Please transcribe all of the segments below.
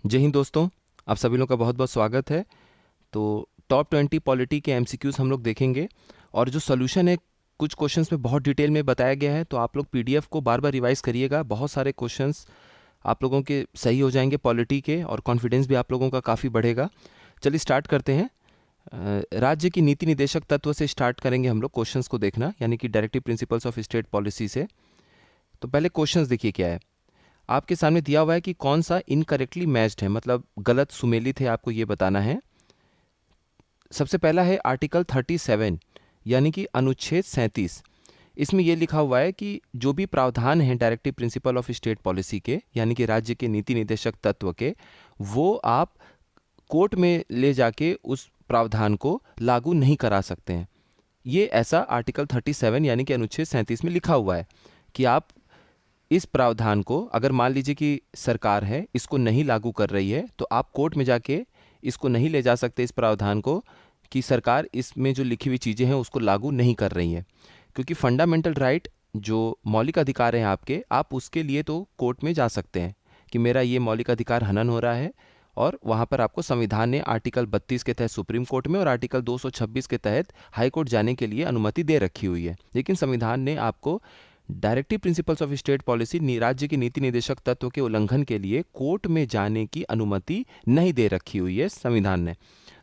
जय हिंद दोस्तों, आप सभी लोगों का बहुत बहुत स्वागत है। तो टॉप 20 पॉलिटी के एमसीक्यूज हम लोग देखेंगे और जो सोल्यूशन है कुछ क्वेश्चंस में बहुत डिटेल में बताया गया है, तो आप लोग पीडीएफ को बार बार रिवाइज करिएगा। बहुत सारे क्वेश्चंस आप लोगों के सही हो जाएंगे पॉलिटी के, और कॉन्फिडेंस भी आप लोगों का काफ़ी बढ़ेगा। चलिए स्टार्ट करते हैं। राज्य की नीति निदेशक तत्व से स्टार्ट करेंगे हम लोग क्वेश्चंस को देखना, यानी कि directive principles of state policy से। तो पहले क्वेश्चंस देखिए क्या है। आपके सामने दिया हुआ है कि कौन सा इनकरेक्टली मैच्ड है, मतलब गलत सुमेलित है, आपको ये बताना है। सबसे पहला है आर्टिकल 37 यानी कि अनुच्छेद 37। इसमें यह लिखा हुआ है कि जो भी प्रावधान हैं directive principle of state policy के, यानी कि राज्य के नीति निर्देशक तत्व के, वो आप कोर्ट में ले जाके उस प्रावधान को लागू नहीं करा सकते हैं। ये ऐसा आर्टिकल 37 यानी कि अनुच्छेद 37 में लिखा हुआ है कि आप इस प्रावधान को, अगर मान लीजिए कि सरकार है इसको नहीं लागू कर रही है, तो आप कोर्ट में जाके इसको नहीं ले जा सकते इस प्रावधान को कि सरकार इसमें जो लिखी हुई चीज़ें हैं उसको लागू नहीं कर रही है। क्योंकि फंडामेंटल राइट जो मौलिक अधिकार हैं आपके, आप उसके लिए तो कोर्ट में जा सकते हैं कि मेरा ये मौलिक अधिकार हनन हो रहा है, और वहाँ पर आपको संविधान ने आर्टिकल 32 के तहत सुप्रीम कोर्ट में और आर्टिकल 226 के तहत हाई कोर्ट जाने के लिए अनुमति दे रखी हुई है। लेकिन संविधान ने आपको directive principles of state policy, राज्य के नीति निर्देशक तत्व के उल्लंघन के लिए कोर्ट में जाने की अनुमति नहीं दे रखी हुई है संविधान ने।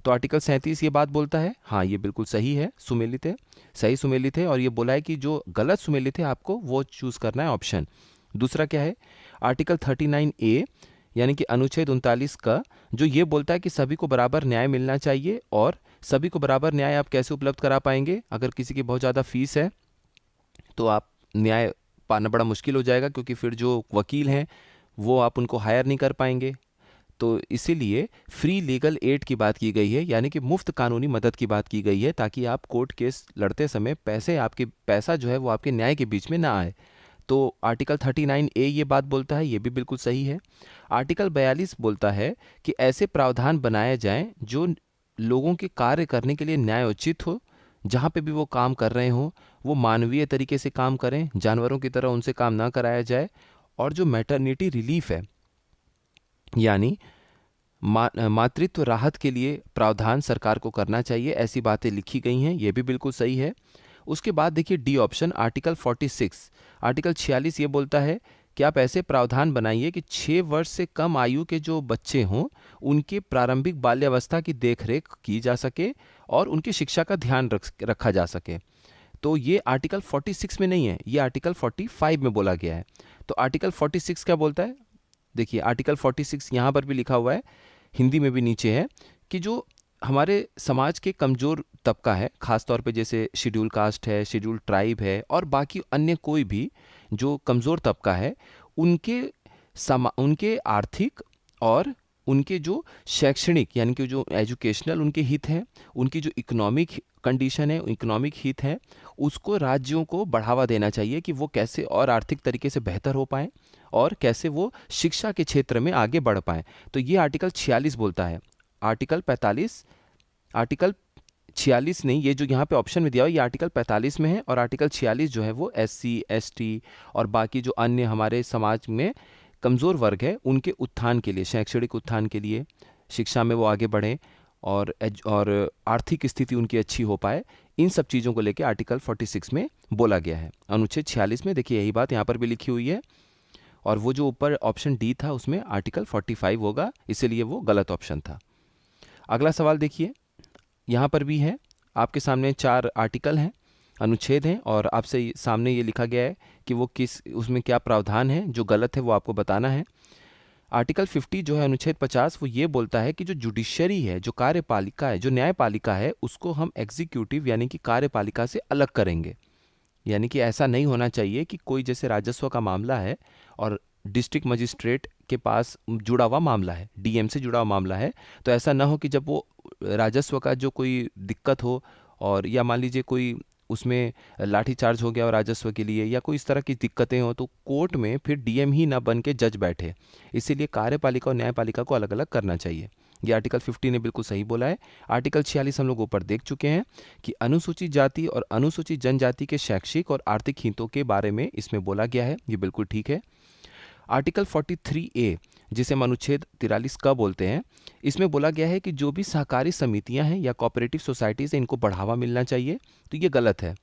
तो आर्टिकल 37 ये बात बोलता है, हाँ ये बिल्कुल सही है, सुमेलित है, सही सुमेलित है। और ये बोला है कि जो गलत सुमेलित है आपको वो चूज करना है ऑप्शन। दूसरा क्या है, आर्टिकल 39A यानी कि अनुच्छेद 39 का, जो ये बोलता है कि सभी को बराबर न्याय मिलना चाहिए। और सभी को बराबर न्याय आप कैसे उपलब्ध करा पाएंगे? अगर किसी की बहुत ज़्यादा फीस है तो आप न्याय पाना बड़ा मुश्किल हो जाएगा, क्योंकि फिर जो वकील हैं वो आप उनको हायर नहीं कर पाएंगे। तो इसीलिए फ्री लीगल एड की बात की गई है, यानी कि मुफ्त कानूनी मदद की बात की गई है, ताकि आप कोर्ट केस लड़ते समय पैसा जो है वो आपके न्याय के बीच में ना आए। तो आर्टिकल 39A ये बात बोलता है, ये भी बिल्कुल सही है। आर्टिकल 42 बोलता है कि ऐसे प्रावधान बनाए जाएं जो लोगों के कार्य करने के लिए न्यायोचित हो, जहाँ पे भी वो काम कर रहे हों वो मानवीय तरीके से काम करें, जानवरों की तरह उनसे काम ना कराया जाए। और जो मैटरनिटी रिलीफ है, यानी मातृत्व राहत के लिए प्रावधान सरकार को करना चाहिए, ऐसी बातें लिखी गई हैं, ये भी बिल्कुल सही है। उसके बाद देखिए डी ऑप्शन, आर्टिकल 46, आर्टिकल 46 ये बोलता है कि आप ऐसे प्रावधान बनाइए कि 6 वर्ष से कम आयु के जो बच्चे हों उनके प्रारंभिक बाल्यावस्था की देखरेख की जा सके और उनकी शिक्षा का ध्यान रखा जा सके। तो ये आर्टिकल 46 में नहीं है, ये आर्टिकल 45 में बोला गया है। तो आर्टिकल 46 क्या बोलता है? देखिए आर्टिकल 46 यहाँ पर भी लिखा हुआ है, हिंदी में भी नीचे है, कि जो हमारे समाज के कमज़ोर तबका है, ख़ासतौर पे जैसे शेड्यूल कास्ट है, शेड्यूल ट्राइब है, और बाकी अन्य कोई भी जो कमज़ोर तबका है, उनके आर्थिक और उनके जो शैक्षणिक यानी कि जो एजुकेशनल उनके हित हैं, उनकी जो इकोनॉमिक कंडीशन है, इकोनॉमिक हित है, उसको राज्यों को बढ़ावा देना चाहिए कि वो कैसे और आर्थिक तरीके से बेहतर हो पाएँ और कैसे वो शिक्षा के क्षेत्र में आगे बढ़ पाएँ। तो ये आर्टिकल 46 बोलता है। आर्टिकल 46 नहीं, ये जो यहाँ पे ऑप्शन में दिया हुआ ये आर्टिकल 45 में है, और आर्टिकल 46 जो है वो SC ST और बाकी जो अन्य हमारे समाज में कमज़ोर वर्ग है उनके उत्थान के लिए, शैक्षणिक उत्थान के लिए, शिक्षा में वो आगे बढ़ें और आर्थिक स्थिति उनकी अच्छी हो पाए, इन सब चीज़ों को लेकर आर्टिकल 46 में बोला गया है। अनुच्छेद 46 में देखिए यही बात यहाँ पर भी लिखी हुई है, और वो जो ऊपर ऑप्शन डी था उसमें आर्टिकल 45 होगा, इसीलिए वो गलत ऑप्शन था। अगला सवाल देखिए, यहाँ पर भी है, आपके सामने 4 आर्टिकल हैं, अनुच्छेद हैं, और आपसे सामने ये लिखा गया है कि वो उसमें क्या प्रावधान है, जो गलत है वो आपको बताना है। आर्टिकल 50 जो है अनुच्छेद 50, वो ये बोलता है कि जो जुडिशरी है, जो कार्यपालिका है, जो न्यायपालिका है, उसको हम एग्जीक्यूटिव यानी कि कार्यपालिका से अलग करेंगे। यानी कि ऐसा नहीं होना चाहिए कि कोई जैसे राजस्व का मामला है और डिस्ट्रिक्ट मजिस्ट्रेट के पास जुड़ा हुआ मामला है, DM से जुड़ा हुआ मामला है, तो ऐसा ना हो कि जब वो राजस्व का जो कोई दिक्कत हो, और या मान लीजिए कोई उसमें लाठीचार्ज हो गया और राजस्व के लिए, या कोई इस तरह की दिक्कतें हो, तो कोर्ट में फिर DM ही ना बन के जज बैठे। इसीलिए कार्यपालिका और न्यायपालिका को अलग अलग करना चाहिए। ये आर्टिकल 50 ने बिल्कुल सही बोला है। आर्टिकल 46 हम लोग ऊपर देख चुके हैं कि अनुसूचित जाति और अनुसूचित जनजाति के शैक्षिक और आर्थिक हितों के बारे में इसमें बोला गया है, ये बिल्कुल ठीक है। आर्टिकल 43A जिसे हम अनुच्छेद 43 क बोलते हैं, इसमें बोला गया है कि जो भी सहकारी समितियां हैं या कोऑपरेटिव सोसाइटीज़ हैं, इनको बढ़ावा मिलना चाहिए। तो ये गलत है।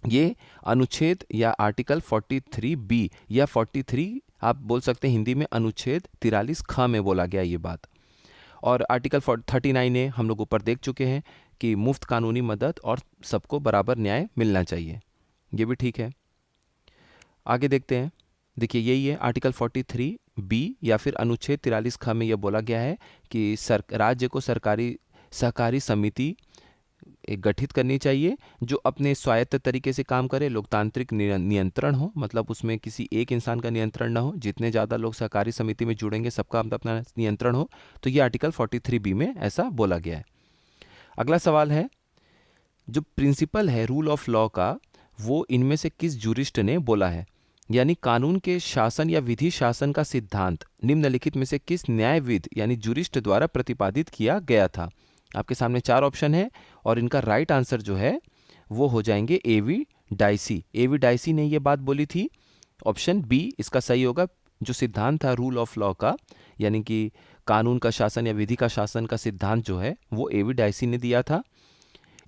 ये अनुच्छेद या आर्टिकल 43 बी या 43 आप बोल सकते हैं हिंदी में अनुच्छेद 43 ख में बोला गया ये बात। और आर्टिकल 39 ए हम लोग ऊपर देख चुके हैं कि मुफ्त कानूनी मदद और सबको बराबर न्याय मिलना चाहिए, ये भी ठीक है। आगे देखते हैं। देखिए यही है आर्टिकल 43 बी या फिर अनुच्छेद 43 ख में यह बोला गया है कि राज्य को सरकारी सहकारी समिति एक गठित करनी चाहिए जो अपने स्वायत्त तरीके से काम करे, लोकतांत्रिक नियंत्रण हो, मतलब उसमें किसी एक इंसान का नियंत्रण ना हो, जितने ज़्यादा लोग सहकारी समिति में जुड़ेंगे सबका अपना नियंत्रण हो। तो ये आर्टिकल 43 बी में ऐसा बोला गया है। अगला सवाल है, जो प्रिंसिपल है रूल ऑफ लॉ का, वो इनमें से किस जूरिस्ट ने बोला है? यानी कानून के शासन या विधि शासन का सिद्धांत निम्नलिखित में से किस न्यायविद यानी जूरिस्ट द्वारा प्रतिपादित किया गया था? आपके सामने 4 ऑप्शन है और इनका राइट आंसर जो है वो हो जाएंगे एवी डाइसी। एवी डाइसी ने ये बात बोली थी। ऑप्शन बी इसका सही होगा। जो सिद्धांत था रूल ऑफ लॉ का, यानी कि कानून का शासन या विधि का शासन का सिद्धांत जो है वो एवी डाइसी ने दिया था।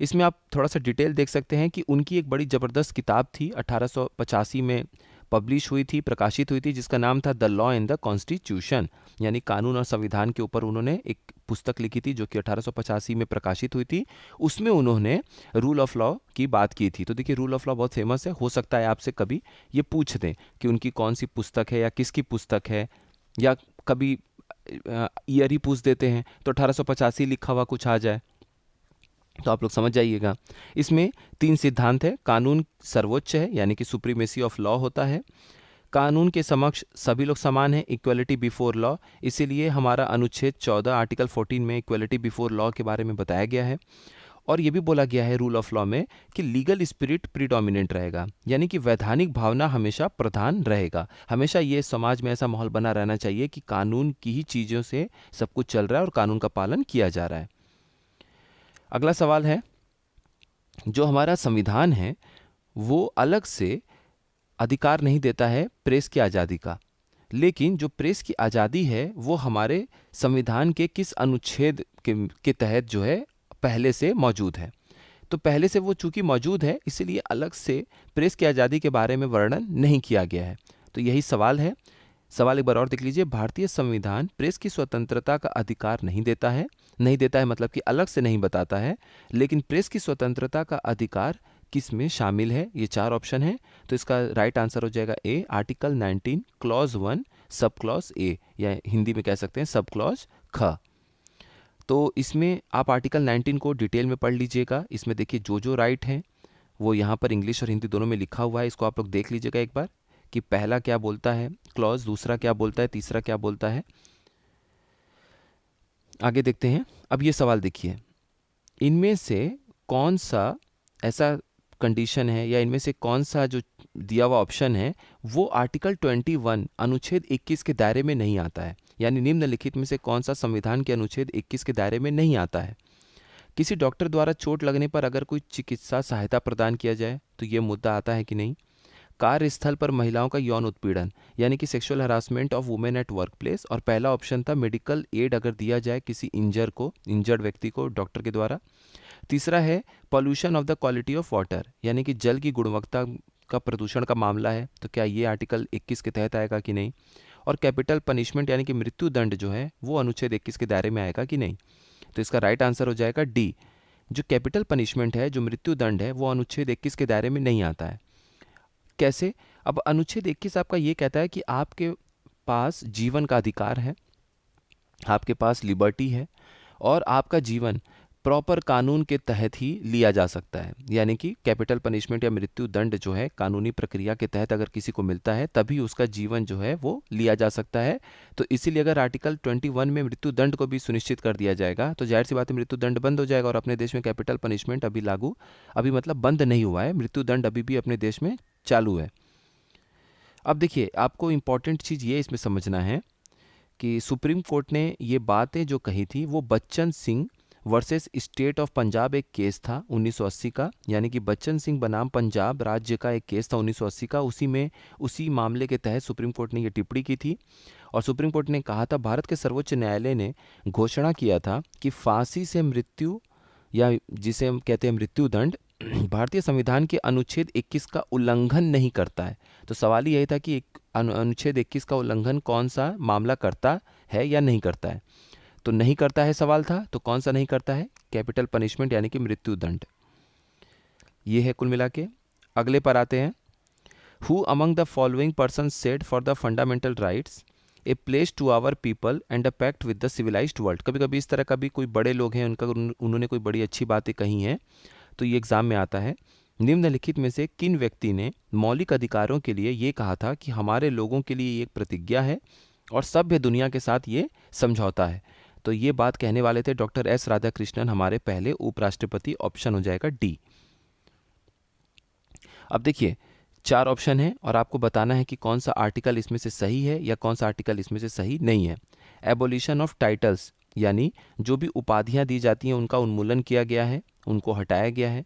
इसमें आप थोड़ा सा डिटेल देख सकते हैं कि उनकी एक बड़ी ज़बरदस्त किताब थी, 1885 में पब्लिश हुई थी, प्रकाशित हुई थी, जिसका नाम था the law and the constitution, यानी कानून और संविधान के ऊपर उन्होंने एक पुस्तक लिखी थी जो कि 1885 में प्रकाशित हुई थी। उसमें उन्होंने रूल ऑफ लॉ की बात की थी। तो देखिए रूल ऑफ लॉ बहुत फेमस है, हो सकता है आपसे कभी ये पूछ दें कि उनकी कौन सी पुस्तक है या किसकी पुस्तक है, या कभी ईयर ही पूछ देते हैं तो 1885 लिखा हुआ कुछ आ जाए, तो आप लोग समझ जाइएगा। इसमें 3 सिद्धांत है। कानून सर्वोच्च है यानी कि सुप्रीमेसी ऑफ लॉ होता है। कानून के समक्ष सभी लोग समान हैं, इक्वलिटी बिफोर लॉ, इसीलिए हमारा अनुच्छेद 14 आर्टिकल 14 में इक्वलिटी बिफोर लॉ के बारे में बताया गया है। और ये भी बोला गया है रूल ऑफ लॉ में कि लीगल स्पिरिट प्रीडोमिनेंट रहेगा, यानी कि वैधानिक भावना हमेशा प्रधान रहेगा। हमेशा ये समाज में ऐसा माहौल बना रहना चाहिए कि कानून की ही चीज़ों से सब कुछ चल रहा है और कानून का पालन किया जा रहा है। अगला सवाल है, जो हमारा संविधान है वो अलग से अधिकार नहीं देता है प्रेस की आज़ादी का, लेकिन जो प्रेस की आज़ादी है वो हमारे संविधान के किस अनुच्छेद के तहत जो है पहले से मौजूद है? तो पहले से वो चूंकि मौजूद है इसीलिए अलग से प्रेस की आज़ादी के बारे में वर्णन नहीं किया गया है। तो यही सवाल है। सवाल एक बार और देख लीजिए। भारतीय संविधान प्रेस की स्वतंत्रता का अधिकार नहीं देता है। नहीं देता है मतलब कि अलग से नहीं बताता है, लेकिन प्रेस की स्वतंत्रता का अधिकार किस में शामिल है? ये 4 ऑप्शन है। तो इसका राइट आंसर हो जाएगा ए, article 19 clause 1 sub clause A, या हिंदी में कह सकते हैं सब क्लॉज ख। तो इसमें आप आर्टिकल 19 को डिटेल में पढ़ लीजिएगा। इसमें देखिए जो राइट हैं वो यहाँ पर इंग्लिश और हिंदी दोनों में लिखा हुआ है। इसको आप लोग देख लीजिएगा एक बार कि पहला क्या बोलता है क्लॉज, दूसरा क्या बोलता है, तीसरा क्या बोलता है। आगे देखते हैं। अब ये सवाल देखिए, इनमें से कौन सा ऐसा कंडीशन है या इनमें से कौन सा जो दिया हुआ ऑप्शन है वो आर्टिकल 21 अनुच्छेद 21 के दायरे में नहीं आता है? यानी निम्नलिखित में से कौन सा संविधान के अनुच्छेद 21 के दायरे में नहीं आता है? किसी डॉक्टर द्वारा चोट लगने पर अगर कोई चिकित्सा सहायता प्रदान किया जाए तो ये मुद्दा आता है कि नहीं? कार्यस्थल पर महिलाओं का यौन उत्पीड़न यानी कि sexual harassment of women at work place, और पहला ऑप्शन था मेडिकल एड अगर दिया जाए किसी इंजर्ड व्यक्ति को डॉक्टर के द्वारा। तीसरा है pollution of the quality of water, यानी कि जल की गुणवत्ता का प्रदूषण का मामला है, तो क्या ये आर्टिकल 21 के तहत आएगा कि नहीं? और कैपिटल पनिशमेंट यानी कि मृत्यु दंड जो है वो अनुच्छेद 21 के दायरे में आएगा कि नहीं? तो इसका राइट आंसर हो जाएगा डी, जो कैपिटल पनिशमेंट है, जो मृत्यु दंड है, वो अनुच्छेद 21 के दायरे में नहीं आता है। कैसे? अब अनुच्छेद 21 आपका ये कहता है कि आपके पास जीवन का अधिकार है, आपके पास लिबर्टी है, और आपका जीवन प्रॉपर कानून के तहत ही लिया जा सकता है। यानी कि कैपिटल पनिशमेंट या मृत्यु दंड जो है कानूनी प्रक्रिया के तहत अगर किसी को मिलता है तभी उसका जीवन जो है वो लिया जा सकता है। तो इसीलिए अगर आर्टिकल 21 में मृत्यु दंड को भी सुनिश्चित कर दिया जाएगा तो जाहिर सी बात है मृत्यु दंड बंद हो जाएगा। और अपने देश में कैपिटल पनिशमेंट अभी मतलब बंद नहीं हुआ है, मृत्यु दंड अभी भी अपने देश में चालू है। अब देखिए, आपको इम्पॉर्टेंट चीज़ ये इसमें समझना है कि सुप्रीम कोर्ट ने ये बातें जो कही थी वो Bachchan Singh versus state of Punjab एक केस था 1980 का, यानी कि बच्चन सिंह बनाम पंजाब राज्य का एक केस था 1980 का। उसी मामले के तहत सुप्रीम कोर्ट ने ये टिप्पणी की थी और सुप्रीम कोर्ट ने कहा था, भारत के सर्वोच्च न्यायालय ने घोषणा किया था कि फांसी से मृत्यु या जिसे हम कहते हैं मृत्युदंड भारतीय संविधान के अनुच्छेद 21 का उल्लंघन नहीं करता है। तो सवाल यही था कि अनुच्छेद 21 का उल्लंघन कौन सा मामला करता है या नहीं करता है। तो नहीं करता है सवाल था, तो कौन सा नहीं करता है? कैपिटल पनिशमेंट यानी कि मृत्युदंड। ये है कुल मिला के। अगले पर आते हैं। Who among the following person said for the fundamental rights a place to our people and a pact with the civilised world. कभी कभी इस तरह का भी कोई बड़े लोग हैं, उन्होंने कोई बड़ी अच्छी बातें कही हैं, तो ये एग्जाम में आता है। निम्नलिखित में से किन व्यक्ति ने मौलिक अधिकारों के लिए ये कहा था कि हमारे लोगों के लिए एक प्रतिज्ञा है और सभ्य दुनिया के साथ ये समझौता है? तो ये बात कहने वाले थे डॉक्टर एस राधाकृष्णन, हमारे पहले उपराष्ट्रपति। ऑप्शन हो जाएगा डी। अब देखिए 4 ऑप्शन है और आपको बताना है कि कौन सा आर्टिकल इसमें से सही है या कौन सा आर्टिकल इसमें से सही नहीं है। एबोलिशन ऑफ टाइटल्स, यानी जो भी उपाधियां दी जाती हैं उनका उन्मूलन किया गया है, उनको हटाया गया है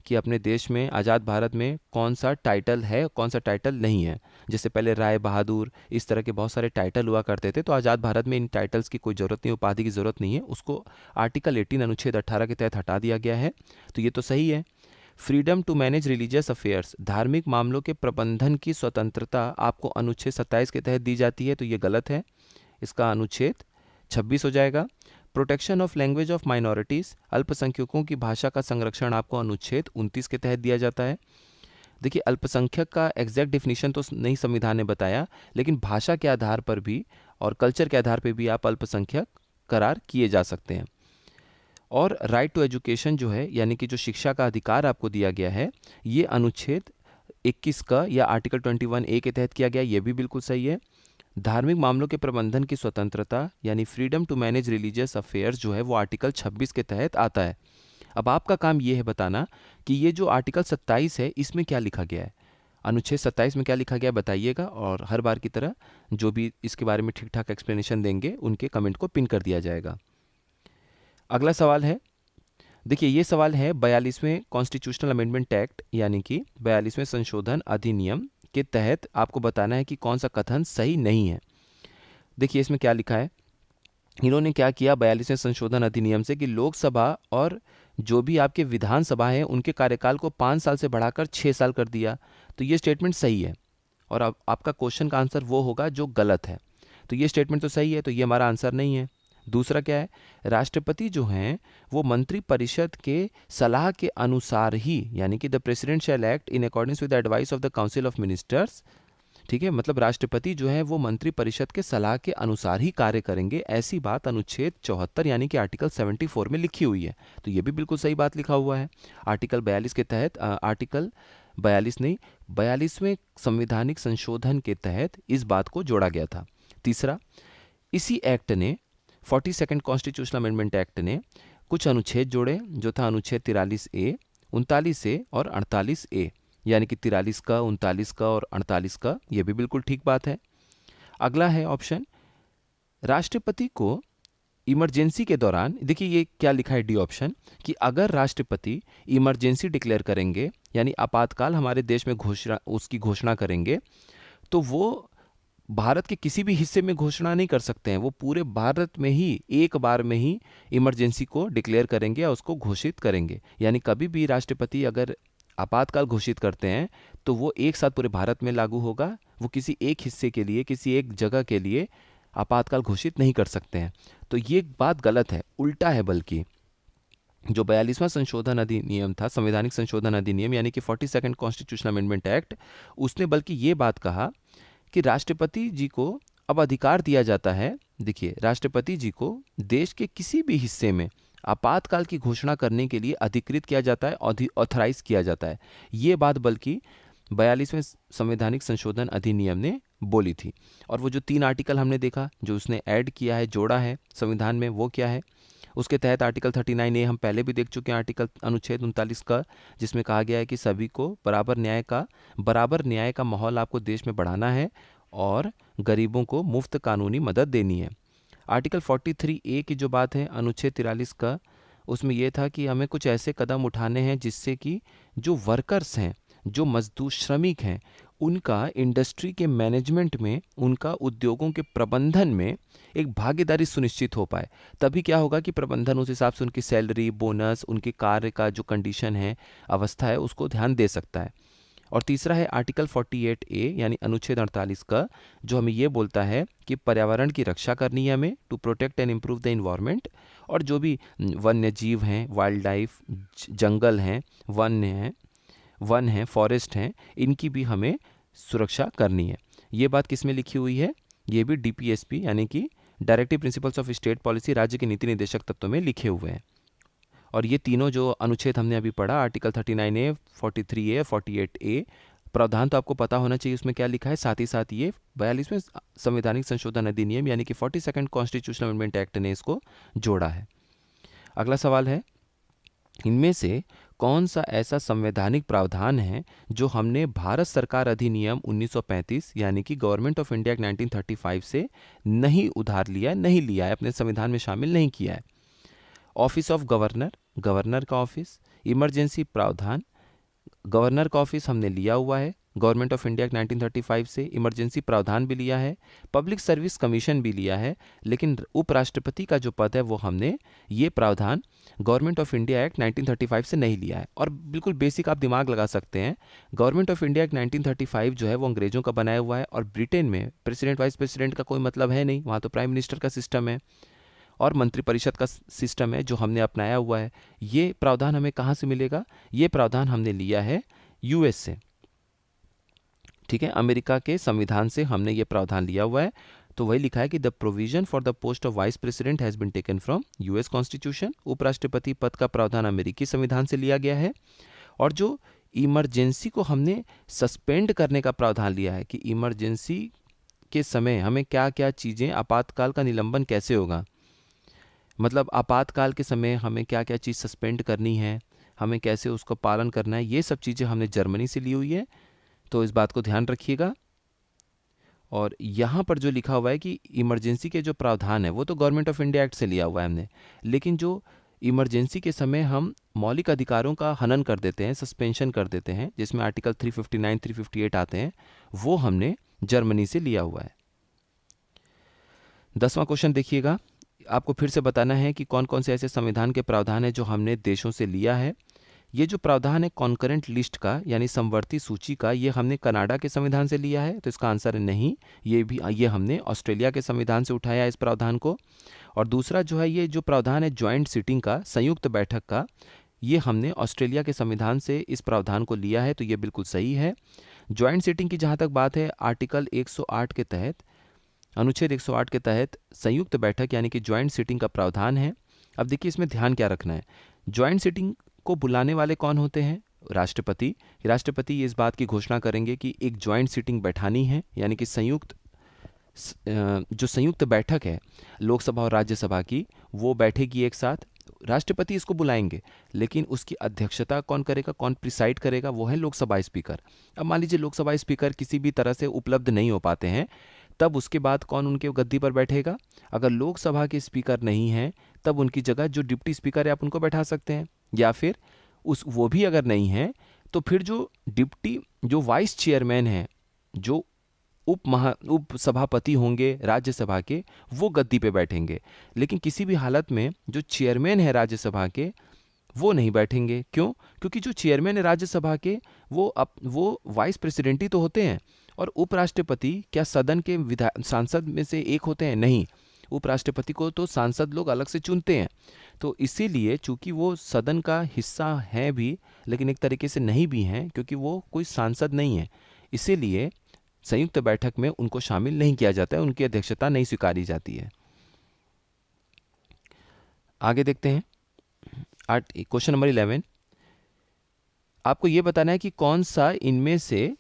कि अपने देश में आज़ाद भारत में कौन सा टाइटल है कौन सा टाइटल नहीं है। जैसे पहले राय बहादुर, इस तरह के बहुत सारे टाइटल हुआ करते थे, तो आज़ाद भारत में इन टाइटल्स की कोई ज़रूरत नहीं, उपाधि की ज़रूरत नहीं है, उसको आर्टिकल 18 अनुच्छेद 18 के तहत हटा दिया गया है। तो ये तो सही है। Freedom to manage religious affairs, धार्मिक मामलों के प्रबंधन की स्वतंत्रता आपको अनुच्छेद 27 के तहत दी जाती है, तो ये गलत है, इसका अनुच्छेद 26 हो जाएगा। Protection of language of minorities, अल्पसंख्यकों की भाषा का संरक्षण आपको अनुच्छेद 29 के तहत दिया जाता है। देखिए अल्पसंख्यक का एग्जैक्ट डिफिनीशन तो नहीं संविधान ने बताया, लेकिन भाषा के आधार पर भी और कल्चर के आधार पर भी आप अल्पसंख्यक करार किए जा सकते हैं। और राइट टू एजुकेशन जो है, यानी कि जो शिक्षा का अधिकार आपको दिया गया है, ये अनुच्छेद 21 का या आर्टिकल 21A के तहत किया गया, ये भी बिल्कुल सही है। धार्मिक मामलों के प्रबंधन की स्वतंत्रता यानी freedom to manage religious affairs जो है वो आर्टिकल 26 के तहत आता है। अब आपका काम ये है बताना कि ये जो आर्टिकल 27 है इसमें क्या लिखा गया है, अनुच्छेद 27 में क्या लिखा गया है बताइएगा, और हर बार की तरह जो भी इसके बारे में ठीक ठाक एक्सप्लेनेशन देंगे उनके कमेंट को पिन कर दिया जाएगा। अगला सवाल है, देखिए ये सवाल है 42वें कॉन्स्टिट्यूशनल अमेंडमेंट एक्ट यानी कि 42वें संशोधन अधिनियम के तहत आपको बताना है कि कौन सा कथन सही नहीं है। देखिए इसमें क्या लिखा है, इन्होंने क्या किया 42वें संशोधन अधिनियम से कि लोकसभा और जो भी आपके विधानसभा है उनके कार्यकाल को 5 साल से बढ़ाकर 6 साल कर दिया। तो ये स्टेटमेंट सही है और अब आपका क्वेश्चन का आंसर वो होगा जो गलत है। तो ये स्टेटमेंट तो सही है, तो ये हमारा आंसर नहीं है। दूसरा क्या है, राष्ट्रपति जो हैं वो मंत्री परिषद के सलाह के अनुसार ही, यानी कि the president shell act in accordance with the advice of the council of ministers, ठीक है, मतलब राष्ट्रपति जो है वो मंत्री परिषद के सलाह के अनुसार ही कार्य करेंगे, ऐसी बात अनुच्छेद 74 यानी कि आर्टिकल 74 में लिखी हुई है। तो ये भी बिल्कुल सही बात लिखा हुआ है। आर्टिकल 42 के तहत आर्टिकल 42 नहीं 42वें संवैधानिक संशोधन के तहत इस बात को जोड़ा गया था। तीसरा, इसी एक्ट ने 42nd कॉन्स्टिट्यूशनल अमेंडमेंट एक्ट ने कुछ अनुच्छेद जोड़े, जो था अनुच्छेद 43A, 39A और 48A, यानी कि 43 का, 39 का और 48 का, ये भी बिल्कुल ठीक बात है। अगला है ऑप्शन, राष्ट्रपति को इमरजेंसी के दौरान, देखिए ये क्या लिखा है डी ऑप्शन, कि अगर राष्ट्रपति इमरजेंसी डिक्लेयर करेंगे यानी आपातकाल हमारे देश में उसकी घोषणा करेंगे, तो वो भारत के किसी भी हिस्से में घोषणा नहीं कर सकते हैं, वो पूरे भारत में ही एक बार में ही इमरजेंसी को डिक्लेयर करेंगे या उसको घोषित करेंगे। यानी कभी भी राष्ट्रपति अगर आपातकाल घोषित करते हैं तो वो एक साथ पूरे भारत में लागू होगा, वो किसी एक हिस्से के लिए, किसी एक जगह के लिए आपातकाल घोषित नहीं कर सकते हैं। तो ये बात गलत है, उल्टा है, बल्कि जो 42वां संशोधन अधिनियम था, संवैधानिक संशोधन अधिनियम यानी कि 42nd कॉन्स्टिट्यूशनल अमेंडमेंट एक्ट, उसने बल्कि ये बात कहा कि राष्ट्रपति जी को अब अधिकार दिया जाता है, देखिए राष्ट्रपति जी को देश के किसी भी हिस्से में आपातकाल की घोषणा करने के लिए अधिकृत किया जाता है, ऑथराइज किया जाता है। ये बात बल्कि 42वें संवैधानिक संशोधन अधिनियम ने बोली थी। और वो जो 3 आर्टिकल हमने देखा जो उसने ऐड किया है, जोड़ा है संविधान में, वो क्या है, उसके तहत आर्टिकल 39A हम पहले भी देख चुके हैं, आर्टिकल अनुच्छेद 39 का, जिसमें कहा गया है कि सभी को बराबर न्याय का माहौल आपको देश में बढ़ाना है और गरीबों को मुफ्त कानूनी मदद देनी है। आर्टिकल 43A की जो बात है अनुच्छेद 43 का, उसमें ये था कि हमें कुछ ऐसे कदम उठाने हैं जिससे कि जो वर्कर्स हैं, जो मजदूर श्रमिक हैं, उनका इंडस्ट्री के मैनेजमेंट में, उनका उद्योगों के प्रबंधन में एक भागीदारी सुनिश्चित हो पाए। तभी क्या होगा कि प्रबंधन उस हिसाब से उनकी सैलरी, बोनस, उनके कार्य का जो कंडीशन है, अवस्था है, उसको ध्यान दे सकता है। और तीसरा है आर्टिकल 48A यानी अनुच्छेद 48 का, जो हमें ये बोलता है कि पर्यावरण की रक्षा करनी है हमें, to protect and improve the environment. और जो भी वन्य जीव हैं, वाइल्ड लाइफ, जंगल हैं, वन हैं, फॉरेस्ट हैं, इनकी भी हमें सुरक्षा करनी है। ये बात किस में लिखी हुई है? ये भी DPSP यानी कि directive principles of state policy, राज्य के नीति निर्देशक तत्वों में लिखे हुए हैं। और ये तीनों जो अनुच्छेद हमने अभी पढ़ा, आर्टिकल 39A, 43A, 48A, प्रावधान तो आपको पता होना चाहिए उसमें क्या लिखा है। साथ ही साथ ये 42वें संवैधानिक संशोधन अधिनियम यानी कि 42nd कॉन्स्टिट्यूशनल अमेंडमेंट एक्ट ने इसको जोड़ा है। अगला सवाल है, इनमें से कौन सा ऐसा संवैधानिक प्रावधान है जो हमने भारत सरकार अधिनियम 1935 यानी कि गवर्नमेंट ऑफ इंडिया एक्ट 1935 से नहीं उधार लिया, नहीं लिया है, अपने संविधान में शामिल नहीं किया है? ऑफिस ऑफ गवर्नर, गवर्नर का ऑफिस। इमरजेंसी प्रावधान, गवर्नर का ऑफिस हमने लिया हुआ है गवर्नमेंट ऑफ इंडिया एक्ट 1935 से, इमरजेंसी प्रावधान भी लिया है, पब्लिक सर्विस कमीशन भी लिया है, लेकिन उपराष्ट्रपति का जो पद है वो हमने ये प्रावधान गवर्नमेंट ऑफ इंडिया एक्ट 1935 से नहीं लिया है। और बिल्कुल बेसिक आप दिमाग लगा सकते हैं, गवर्नमेंट ऑफ इंडिया एक्ट 1935 जो है वो अंग्रेजों का बनाया हुआ है, और ब्रिटेन में प्रेसिडेंट वाइस प्रेसिडेंट का कोई मतलब है नहीं, वहाँ तो प्राइम मिनिस्टर का सिस्टम है और मंत्रिपरिषद का सिस्टम है जो हमने अपनाया हुआ है। ये प्रावधान हमें कहाँ से मिलेगा? ये प्रावधान हमने लिया है US से, ठीक है, अमेरिका के संविधान से हमने ये प्रावधान लिया हुआ है। तो वही लिखा है कि the provision for the post of vice president has been taken from US constitution. उपराष्ट्रपति पद का प्रावधान अमेरिकी संविधान से लिया गया है। और जो इमरजेंसी को हमने सस्पेंड करने का प्रावधान लिया है कि इमरजेंसी के समय हमें क्या क्या चीज़ें, आपातकाल का निलंबन कैसे होगा, मतलब आपातकाल के समय हमें क्या क्या चीज़ सस्पेंड करनी है, हमें कैसे उसको पालन करना है, ये सब चीज़ें हमने जर्मनी से ली हुई है। तो इस बात को ध्यान रखिएगा। और यहाँ पर जो लिखा हुआ है कि इमरजेंसी के जो प्रावधान है वो तो गवर्नमेंट ऑफ इंडिया एक्ट से लिया हुआ है हमने, लेकिन जो इमरजेंसी के समय हम मौलिक अधिकारों का हनन कर देते हैं, सस्पेंशन कर देते हैं, जिसमें आर्टिकल 359, 358 आते हैं, वो हमने जर्मनी से लिया हुआ है। 10वां क्वेश्चन देखिएगा, आपको फिर से बताना है कि कौन कौन से ऐसे संविधान के प्रावधान है जो हमने देशों से लिया है। ये जो प्रावधान है कॉन्करेंट लिस्ट का यानी समवर्ती सूची का, ये हमने कनाडा के संविधान से लिया है, तो इसका आंसर है नहीं। ये हमने ऑस्ट्रेलिया के संविधान से उठाया इस प्रावधान को। और दूसरा जो है, ये जो प्रावधान है ज्वाइंट सिटिंग का, संयुक्त बैठक का, ये हमने ऑस्ट्रेलिया के संविधान से इस प्रावधान को लिया है, तो ये बिल्कुल सही है। ज्वाइंट सिटिंग की जहाँ तक बात है, आर्टिकल 108 के तहत, अनुच्छेद 108 के तहत संयुक्त बैठक यानी कि ज्वाइंट सिटिंग का प्रावधान है। अब देखिए इसमें ध्यान क्या रखना है, ज्वाइंट सिटिंग को बुलाने वाले कौन होते हैं? राष्ट्रपति। राष्ट्रपति इस बात की घोषणा करेंगे कि एक ज्वाइंट सिटिंग बैठानी है, यानी कि जो संयुक्त बैठक है लोकसभा और राज्यसभा की, वो बैठेगी एक साथ। राष्ट्रपति इसको बुलाएंगे, लेकिन उसकी अध्यक्षता कौन करेगा, कौन प्रिसाइड करेगा? वो है लोकसभा स्पीकर। अब मान लीजिए लोकसभा स्पीकर किसी भी तरह से उपलब्ध नहीं हो पाते हैं, तब उसके बाद कौन उनके गद्दी पर बैठेगा? अगर लोकसभा के स्पीकर नहीं हैं, तब उनकी जगह जो डिप्टी स्पीकर है आप उनको बैठा सकते हैं, या फिर वो भी अगर नहीं है तो फिर जो वाइस चेयरमैन हैं, जो उप सभापति होंगे राज्यसभा के, वो गद्दी पे बैठेंगे। लेकिन किसी भी हालत में जो चेयरमैन है राज्यसभा के, वो नहीं बैठेंगे। क्यों? क्योंकि जो चेयरमैन है राज्यसभा के, वो वाइस प्रेसिडेंट ही तो होते हैं। और उपराष्ट्रपति क्या सदन के सांसद में से एक होते हैं? नहीं, उपराष्ट्रपति को तो सांसद लोग अलग से चुनते हैं। तो इसीलिए चूंकि वो सदन का हिस्सा हैं भी, लेकिन एक तरीके से नहीं भी हैं, क्योंकि वो कोई सांसद नहीं है, इसीलिए संयुक्त बैठक में उनको शामिल नहीं किया जाता है, उनकी अध्यक्षता नहीं स्वीकारी जाती है। आगे देखते हैं क्वेश्चन नंबर 11। आपको यह बताना है कि कौन सा इनमें से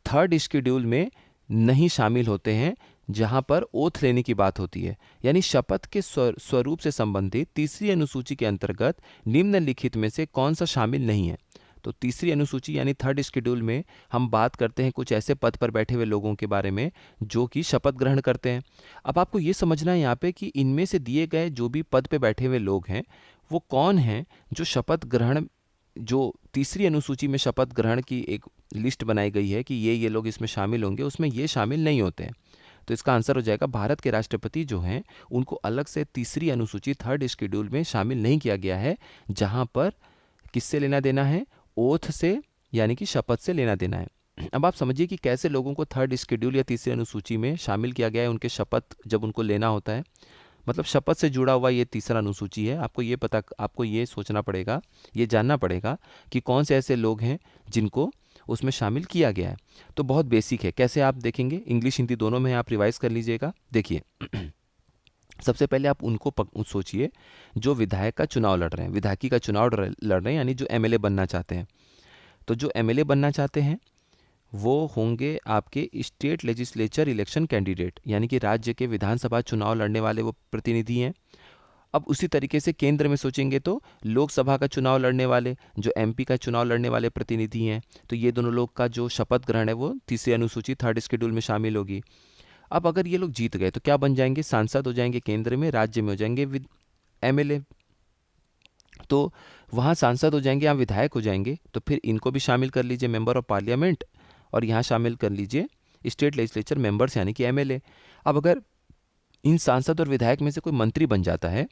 थर्ड शेड्यूल में नहीं शामिल होते हैं, जहां पर ओथ लेने की बात होती है, यानी शपथ के स्वरूप से संबंधित तीसरी अनुसूची के अंतर्गत निम्नलिखित में से कौन सा शामिल नहीं है। तो तीसरी अनुसूची यानी थर्ड शेड्यूल में हम बात करते हैं कुछ ऐसे पद पर बैठे हुए लोगों के बारे में जो कि शपथ ग्रहण करते हैं। अब आपको ये समझना है यहाँ पे कि इनमें से दिए गए जो भी पद पे बैठे हुए लोग हैं वो कौन हैं जो शपथ ग्रहण, जो तीसरी अनुसूची में शपथ ग्रहण की एक लिस्ट बनाई गई है कि ये लोग इसमें शामिल होंगे, उसमें ये शामिल नहीं होते हैं। तो इसका आंसर हो जाएगा भारत के राष्ट्रपति जो हैं उनको अलग से तीसरी अनुसूची थर्ड शेड्यूल में शामिल नहीं किया गया है, जहां पर किससे लेना देना है, ओथ से यानी कि शपथ से लेना देना है। अब आप समझिए कि कैसे लोगों को थर्ड शेड्यूल या तीसरी अनुसूची में शामिल किया गया है उनके शपथ जब उनको लेना होता है। मतलब शपथ से जुड़ा हुआ ये तीसरा अनुसूची है। आपको ये सोचना पड़ेगा, ये जानना पड़ेगा कि कौन से ऐसे लोग हैं जिनको उसमें शामिल किया गया है। तो बहुत बेसिक है, कैसे आप देखेंगे, इंग्लिश हिंदी दोनों में आप रिवाइज कर लीजिएगा। देखिए सबसे पहले आप उनको सोचिए जो विधायक का चुनाव लड़ रहे हैं, विधायकी का चुनाव लड़ रहे हैं, यानी जो एमएलए बनना चाहते हैं। तो जो एमएलए बनना चाहते हैं वो होंगे आपके स्टेट लेजिस्लेचर इलेक्शन कैंडिडेट, यानी कि राज्य के विधानसभा चुनाव लड़ने वाले वो प्रतिनिधि हैं। अब उसी तरीके से केंद्र में सोचेंगे तो लोकसभा का चुनाव लड़ने वाले, जो एमपी का चुनाव लड़ने वाले प्रतिनिधि हैं। तो ये दोनों लोग का जो शपथ ग्रहण है वो तीसरी अनुसूची थर्ड शेड्यूल में शामिल होगी। अब अगर ये लोग जीत गए तो क्या बन जाएंगे, सांसद हो जाएंगे केंद्र में, राज्य में हो जाएंगे विद एमएलए। तो वहाँ सांसद हो जाएंगे, यहाँ विधायक हो जाएंगे। तो फिर इनको भी शामिल कर लीजिए मेंबर ऑफ पार्लियामेंट, और यहाँ शामिल कर लीजिए स्टेट लेजिस्लेचर मेंबर्स यानी कि एमएलए। अब अगर इन सांसद और विधायक में से कोई मंत्री बन जाता है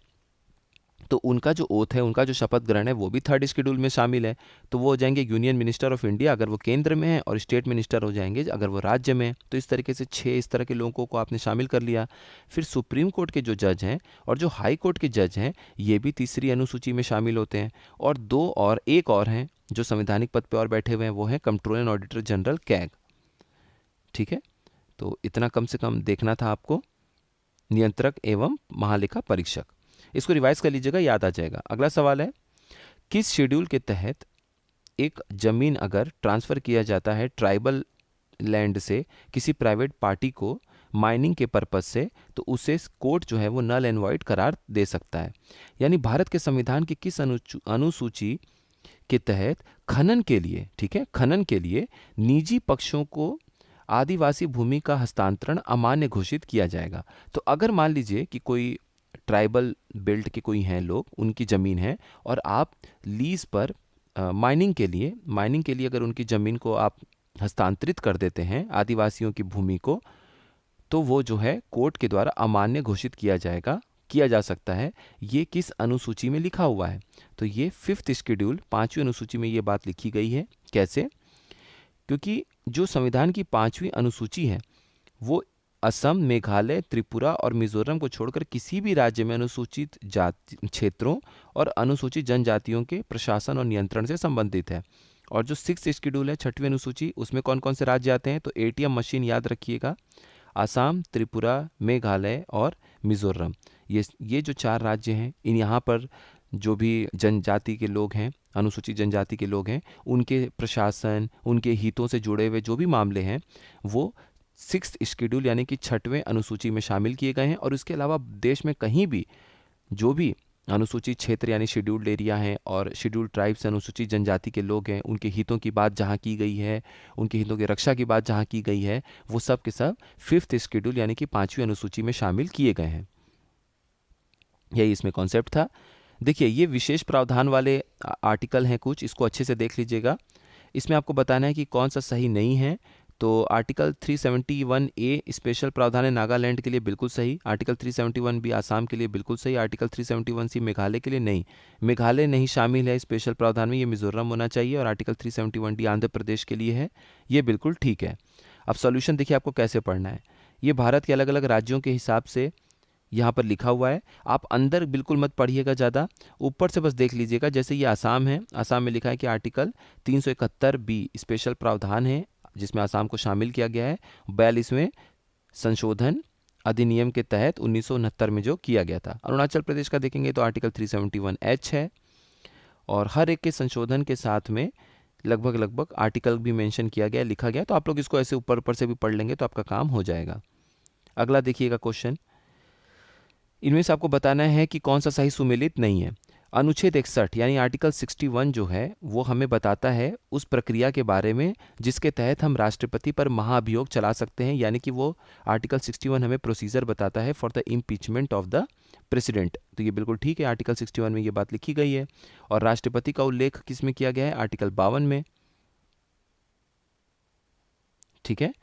तो उनका जो ओथ है, उनका जो शपथ ग्रहण है वो भी थर्ड शेड्यूल में शामिल है। तो वो हो जाएंगे यूनियन मिनिस्टर ऑफ इंडिया अगर वो केंद्र में है, और स्टेट मिनिस्टर हो जाएंगे अगर वो राज्य में है। तो इस तरीके से 6 इस तरह के लोगों को आपने शामिल कर लिया। फिर सुप्रीम कोर्ट के जो जज हैं और जो हाई कोर्ट के जज हैं ये भी तीसरी अनुसूची में शामिल होते हैं। और एक और हैं जो संवैधानिक पद पर और बैठे हुए हैं, वो हैं controller and auditor general CAG. ठीक है, तो इतना कम से कम देखना था आपको, नियंत्रक एवं महालेखा परीक्षक। इसको रिवाइज कर लीजिएगा, याद आ जाएगा। अगला सवाल है, किस शेड्यूल के तहत एक जमीन अगर ट्रांसफर किया जाता है ट्राइबल लैंड से किसी प्राइवेट पार्टी को माइनिंग के पर्पज से, तो उसे कोर्ट जो है वो नल एंड वॉइड करार दे सकता है। यानी भारत के संविधान की किस अनुसूची के तहत खनन के लिए, ठीक है, खनन के लिए निजी पक्षों को आदिवासी भूमि का हस्तांतरण अमान्य घोषित किया जाएगा। तो अगर मान लीजिए कि कोई ट्राइबल बेल्ट के कोई हैं लोग, उनकी ज़मीन है और आप लीज पर माइनिंग के लिए अगर उनकी ज़मीन को आप हस्तांतरित कर देते हैं आदिवासियों की भूमि को, तो वो जो है कोर्ट के द्वारा अमान्य घोषित किया जा सकता है। ये किस अनुसूची में लिखा हुआ है, तो ये 5th शेड्यूल 5वीं अनुसूची में ये बात लिखी गई है। कैसे, क्योंकि जो संविधान की 5वीं अनुसूची है वो असम, मेघालय, त्रिपुरा और मिजोरम को छोड़कर किसी भी राज्य में अनुसूचित जाति क्षेत्रों और अनुसूचित जनजातियों के प्रशासन और नियंत्रण से संबंधित है। और जो 6th शेड्यूल है 6वीं अनुसूची, उसमें कौन कौन से राज्य आते हैं, तो एटीएम मशीन याद रखिएगा, आसाम, त्रिपुरा, मेघालय और मिजोरम। ये जो 4 राज्य हैं, इन यहाँ पर जो भी जनजाति के लोग हैं, अनुसूचित जनजाति के लोग हैं, उनके प्रशासन, उनके हितों से जुड़े हुए जो भी मामले हैं वो 6th शेड्यूल यानी कि 6वें अनुसूची में शामिल किए गए हैं। और इसके अलावा देश में कहीं भी जो भी अनुसूचित क्षेत्र यानी शेड्यूल्ड एरिया हैं और शेड्यूल्ड ट्राइब्स अनुसूचित जनजाति के लोग हैं, उनके हितों की बात जहाँ की गई है, उनके हितों की रक्षा की बात जहाँ की गई है, वो सब के सब 5th शेड्यूल यानी कि 5वीं अनुसूची में शामिल किए गए हैं। यही इसमें कॉन्सेप्ट था। देखिए ये विशेष प्रावधान वाले आर्टिकल हैं कुछ, इसको अच्छे से देख लीजिएगा। इसमें आपको बताना है कि कौन सा सही नहीं है। तो आर्टिकल 371A स्पेशल प्रावधान है नागालैंड के लिए, बिल्कुल सही। आर्टिकल 371B आसाम के लिए बिल्कुल सही। आर्टिकल 371C मेघालय के लिए नहीं, मेघालय नहीं शामिल है स्पेशल प्रावधान में, ये मिजोरम होना चाहिए। और आर्टिकल 371D आंध्र प्रदेश के लिए है, ये बिल्कुल ठीक है। अब सॉल्यूशन देखिए आपको कैसे पढ़ना है। ये भारत के अलग अलग राज्यों के हिसाब से यहाँ पर लिखा हुआ है। आप अंदर बिल्कुल मत पढ़िएगा ज़्यादा, ऊपर से बस देख लीजिएगा। जैसे ये आसाम है, आसाम में लिखा है कि आर्टिकल 371B स्पेशल प्रावधान है जिसमें आसाम को शामिल किया गया है 42वें संशोधन अधिनियम के तहत 1969 में जो किया गया था। अरुणाचल प्रदेश का देखेंगे तो आर्टिकल 371H है, और हर एक के संशोधन के साथ में लगभग आर्टिकल भी मेंशन किया गया, लिखा गया। तो आप लोग इसको ऐसे ऊपर से भी पढ़ लेंगे तो आपका काम हो जाएगा। अगला देखिएगा क्वेश्चन, इनमें से आपको बताना है कि कौन सा सही सुमेलित नहीं है। अनुच्छेद 61 यानी आर्टिकल 61 जो है वो हमें बताता है उस प्रक्रिया के बारे में जिसके तहत हम राष्ट्रपति पर महाभियोग चला सकते हैं, यानी कि वो आर्टिकल 61 हमें प्रोसीजर बताता है for the impeachment of the president. तो ये बिल्कुल ठीक है, आर्टिकल 61 में ये बात लिखी गई है। और राष्ट्रपति का उल्लेख किस में किया गया है? आर्टिकल 52 में। ठीक है,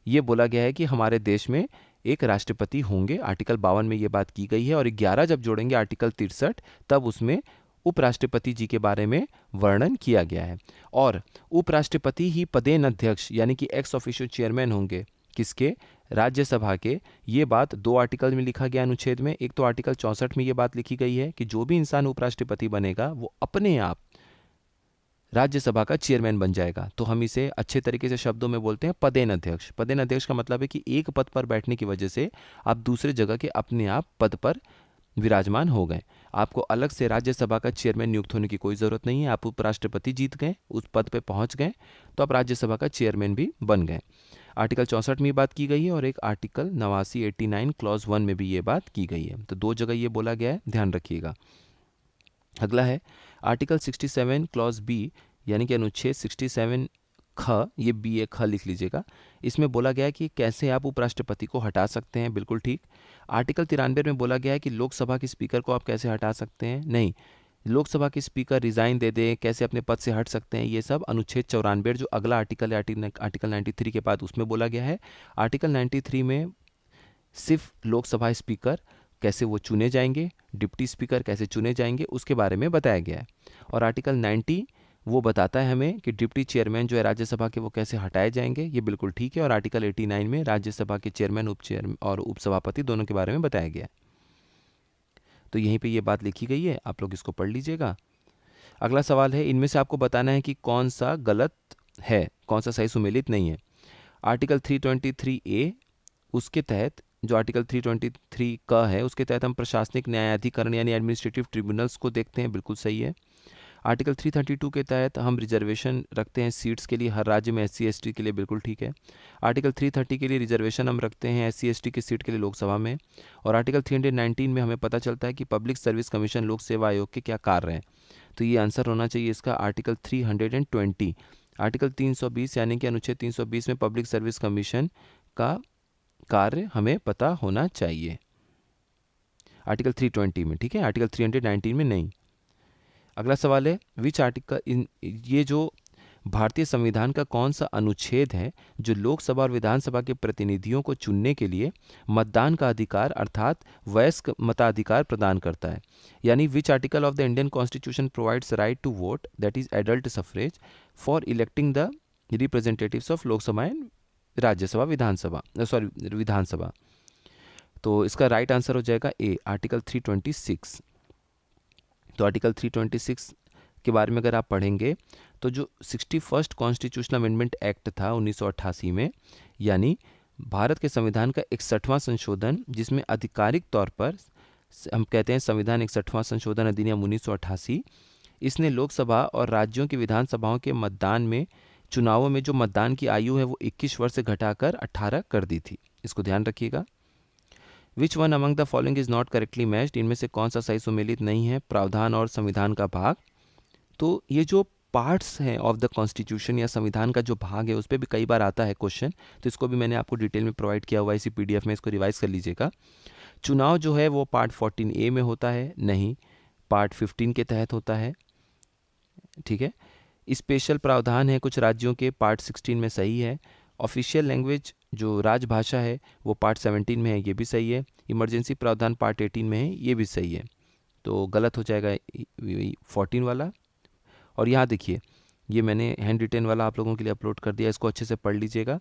ये बोला गया है कि हमारे देश में एक राष्ट्रपति होंगे, आर्टिकल 52 में ये बात की गई है। और 11 जब जोड़ेंगे आर्टिकल 63 तब उसमें उपराष्ट्रपति जी के बारे में वर्णन किया गया है। और उपराष्ट्रपति ही पदेन अध्यक्ष यानी कि एक्स ऑफिशियो चेयरमैन होंगे किसके? राज्यसभा के। ये बात 2 आर्टिकल में लिखा गया अनुच्छेद में। एक तो आर्टिकल 64 में ये बात लिखी गई है कि जो भी इंसान उपराष्ट्रपति बनेगा वो अपने आप राज्यसभा का चेयरमैन बन जाएगा। तो हम इसे अच्छे तरीके से शब्दों में बोलते हैं पदेन अध्यक्ष। पदेन अध्यक्ष का मतलब है कि एक पद पर बैठने की वजह से आप दूसरे जगह के अपने आप पद पर विराजमान हो गए। आपको अलग से राज्यसभा का चेयरमैन नियुक्त होने की कोई ज़रूरत नहीं है। आप उपराष्ट्रपति जीत गए, उस पद पे पहुंच गए, तो आप राज्यसभा का चेयरमैन भी बन गए। आर्टिकल 64 में ये बात की गई है और एक आर्टिकल 89 89 क्लॉज 1 में भी ये बात की गई है। तो 2 जगह ये बोला गया है, ध्यान रखिएगा। अगला है आर्टिकल 67 क्लॉज बी यानी कि अनुच्छेद 67 ख, ये बी ए ख लिख लीजिएगा। इसमें बोला गया है कि कैसे आप उपराष्ट्रपति को हटा सकते हैं, बिल्कुल ठीक। आर्टिकल 93 में बोला गया है कि लोकसभा के स्पीकर को आप कैसे हटा सकते हैं, नहीं, लोकसभा के स्पीकर रिजाइन दे दें, कैसे अपने पद से हट सकते हैं, ये सब अनुच्छेद 94 जो अगला आर्टिकल है आर्टिकल 93 के बाद उसमें बोला गया है। आर्टिकल 93 में सिर्फ लोकसभा स्पीकर कैसे वो चुने जाएंगे, डिप्टी स्पीकर कैसे चुने जाएंगे, उसके बारे में बताया गया है। और आर्टिकल 90 वो बताता है हमें कि डिप्टी चेयरमैन जो है राज्यसभा के वो कैसे हटाए जाएंगे, ये बिल्कुल ठीक है। और आर्टिकल 89 में राज्यसभा के चेयरमैन, उपचेयरमैन और उपसभापति दोनों के बारे में बताया गया है। तो यहीं पे ये बात लिखी गई है, आप लोग इसको पढ़ लीजिएगा। अगला सवाल है, इनमें से आपको बताना है कि कौन सा गलत है, कौन सा सही सुमेलित नहीं है। आर्टिकल 323A उसके तहत, जो आर्टिकल 323 का है उसके तहत हम प्रशासनिक न्यायाधिकरण यानी एडमिनिस्ट्रेटिव ट्रिब्यूनल्स को देखते हैं, बिल्कुल सही है। आर्टिकल 332 के तहत हम रिजर्वेशन रखते हैं सीट्स के लिए हर राज्य में SC ST के लिए, बिल्कुल ठीक है। आर्टिकल 330 के लिए रिजर्वेशन हम रखते हैं SC ST की सीट के लिए लोकसभा में। और आर्टिकल 319 में हमें पता चलता है कि पब्लिक सर्विस कमीशन लोक सेवा आयोग के क्या कार्य हैं। तो ये आंसर होना चाहिए इसका आर्टिकल 320। आर्टिकल 320 यानी कि अनुच्छेद 320 में पब्लिक सर्विस कमीशन का कार्य हमें पता होना चाहिए, आर्टिकल 320 में, ठीक है, आर्टिकल 319 में नहीं। अगला सवाल है, विच आर्टिकल, ये जो भारतीय संविधान का कौन सा अनुच्छेद है जो लोकसभा और विधानसभा के प्रतिनिधियों को चुनने के लिए मतदान का अधिकार अर्थात वयस्क मताधिकार प्रदान करता है। यानी which article of the Indian constitution provides right to vote that is adult suffrage for electing the representatives of Lok Sabha and Rajya Sabha Vidhan Sabha. तो इसका राइट आंसर हो जाएगा ए, आर्टिकल 326। तो आर्टिकल 326 के बारे में अगर आप पढ़ेंगे तो जो 61st कॉन्स्टिट्यूशनल अमेंडमेंट एक्ट था 1988 में, यानी भारत के संविधान का 61वां संशोधन, जिसमें आधिकारिक तौर पर हम कहते हैं संविधान 61वां संशोधन अधिनियम 1988, इसने लोकसभा और राज्यों की विधानसभाओं के मतदान में, चुनावों में जो मतदान की आयु है वो 21 वर्ष से घटाकर 18 कर दी थी। इसको ध्यान रखिएगा। Which one among the following is not correctly matched, इनमें से कौन सा सही सुमेलित नहीं है? प्रावधान और संविधान का भाग। तो ये जो पार्ट्स हैं ऑफ द कॉन्स्टिट्यूशन या संविधान का जो भाग है उस पर भी कई बार आता है क्वेश्चन, तो इसको भी मैंने आपको डिटेल में प्रोवाइड किया हुआ है इसी PDF में, इसको रिवाइज कर लीजिएगा। चुनाव जो है वो पार्ट 14A में होता है, नहीं, पार्ट 15 के तहत होता है, ठीक है। स्पेशल प्रावधान है कुछ राज्यों के, पार्ट 16 में सही है। ऑफिशियल लैंग्वेज जो राजभाषा है वो पार्ट 17 में है, ये भी सही है। इमरजेंसी प्रावधान पार्ट 18 में है, ये भी सही है। तो गलत हो जाएगा 14 वाला। और यहाँ देखिए, ये मैंने हैंड रिटेन वाला आप लोगों के लिए अपलोड कर दिया, इसको अच्छे से पढ़ लीजिएगा।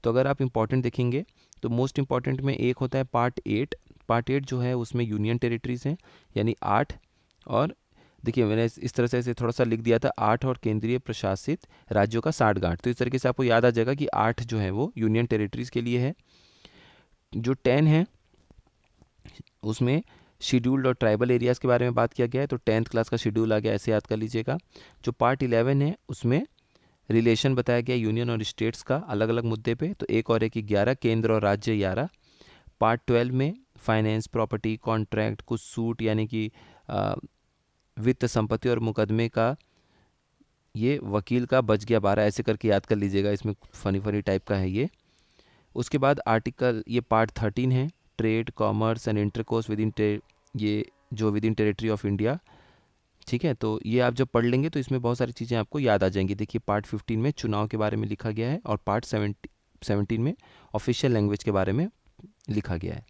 तो अगर आप इंपॉर्टेंट देखेंगे तो मोस्ट इंपॉर्टेंट में एक होता है पार्ट 8। पार्ट 8 जो है उसमें यूनियन टेरिटरीज हैं, यानी 8। और देखिए मैंने इस तरह से थोड़ा सा लिख दिया था 8 और केंद्रीय प्रशासित राज्यों का 60 तो इस तरीके से आपको याद आ जाएगा कि 8 जो है वो यूनियन टेरिटरीज के लिए है। जो 10 है उसमें शेड्यूल्ड और ट्राइबल एरियाज़ के बारे में बात किया गया है, तो 10th क्लास का शेड्यूल आ गया, ऐसे याद कर लीजिएगा। जो पार्ट 11 है उसमें रिलेशन बताया गया यूनियन और स्टेट्स का अलग अलग मुद्दे पे, तो 1 और 1 11, केंद्र और राज्य 11। पार्ट 12 में फाइनेंस, प्रॉपर्टी, कॉन्ट्रैक्ट, कुछ सूट यानी कि वित्त संपत्ति और मुकदमे का, ये वकील का बच गया 12, ऐसे करके याद कर लीजिएगा, इसमें फनी फनी टाइप का है ये। उसके बाद आर्टिकल, ये पार्ट 13 है, trade, commerce and intercourse with in, ये जो with in territory of India. ठीक है, तो ये आप जब पढ़ लेंगे तो इसमें बहुत सारी चीज़ें आपको याद आ जाएंगी। देखिए पार्ट 15 में चुनाव के बारे में लिखा गया है और पार्ट 17 में ऑफिशियल लैंग्वेज के बारे में लिखा गया है।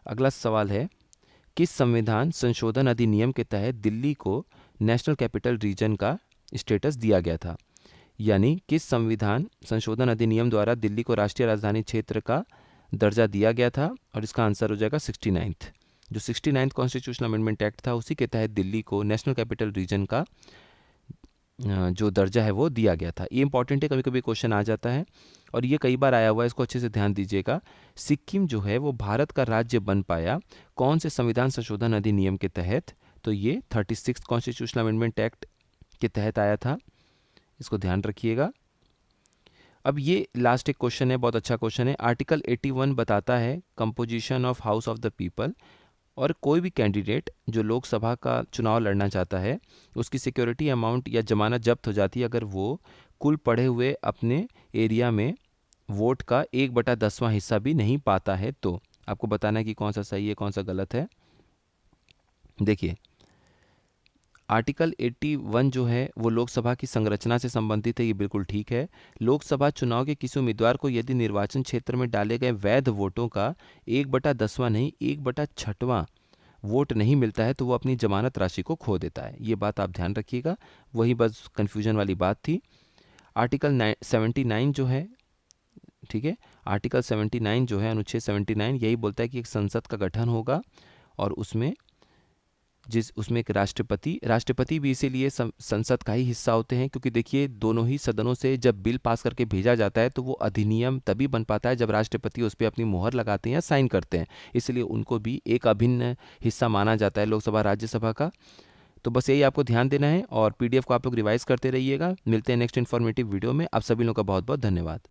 अगला सवाल है, किस संविधान संशोधन अधिनियम के तहत दिल्ली को नेशनल कैपिटल रीजन का स्टेटस दिया गया था? यानी किस संविधान संशोधन अधिनियम द्वारा दिल्ली को राष्ट्रीय राजधानी क्षेत्र का दर्जा दिया गया था? और इसका आंसर हो जाएगा 69th। जो 69th कॉन्स्टिट्यूशनल अमेंडमेंट एक्ट था, उसी के तहत दिल्ली को नेशनल कैपिटल रीजन का जो दर्जा है वो दिया गया था। ये इंपॉर्टेंट है, कभी कभी क्वेश्चन आ जाता है और ये कई बार आया हुआ है, इसको अच्छे से ध्यान दीजिएगा। सिक्किम जो है वो भारत का राज्य बन पाया कौन से संविधान संशोधन अधिनियम के तहत? तो ये 36th कॉन्स्टिट्यूशनल अमेंडमेंट एक्ट के तहत आया था, इसको ध्यान रखिएगा। अब ये लास्ट एक क्वेश्चन है, बहुत अच्छा क्वेश्चन है। आर्टिकल 81 बताता है composition of house of the people, और कोई भी कैंडिडेट जो लोकसभा का चुनाव लड़ना चाहता है, उसकी सिक्योरिटी अमाउंट या जमानत जब्त हो जाती है अगर वो कुल पढ़े हुए अपने एरिया में वोट का 1/10वां हिस्सा भी नहीं पाता है। तो आपको बताना है कि कौन सा सही है, कौन सा गलत है। देखिए आर्टिकल 81 जो है वो लोकसभा की संरचना से संबंधित है, ये बिल्कुल ठीक है। लोकसभा चुनाव के किसी उम्मीदवार को यदि निर्वाचन क्षेत्र में डाले गए वैध वोटों का 1/10वां नहीं 1/6वां वोट नहीं मिलता है तो वो अपनी जमानत राशि को खो देता है। ये बात आप ध्यान रखिएगा, वही बस कन्फ्यूजन वाली बात थी। आर्टिकल 79 जो है, ठीक है, आर्टिकल 79 जो है, अनुच्छेद 79 यही बोलता है कि एक संसद का गठन होगा और उसमें उसमें एक राष्ट्रपति भी इसीलिए संसद का ही हिस्सा होते हैं, क्योंकि देखिए दोनों ही सदनों से जब बिल पास करके भेजा जाता है तो वो अधिनियम तभी बन पाता है जब राष्ट्रपति उस पर अपनी मुहर लगाते हैं या साइन करते हैं, इसलिए उनको भी एक अभिन्न हिस्सा माना जाता है लोकसभा राज्यसभा का। तो बस यही आपको ध्यान देना है और पीडीएफ को आप लोग रिवाइज करते रहिएगा। मिलते हैं नेक्स्ट इन्फॉर्मेटिव वीडियो में। आप सभी लोगों का बहुत बहुत धन्यवाद।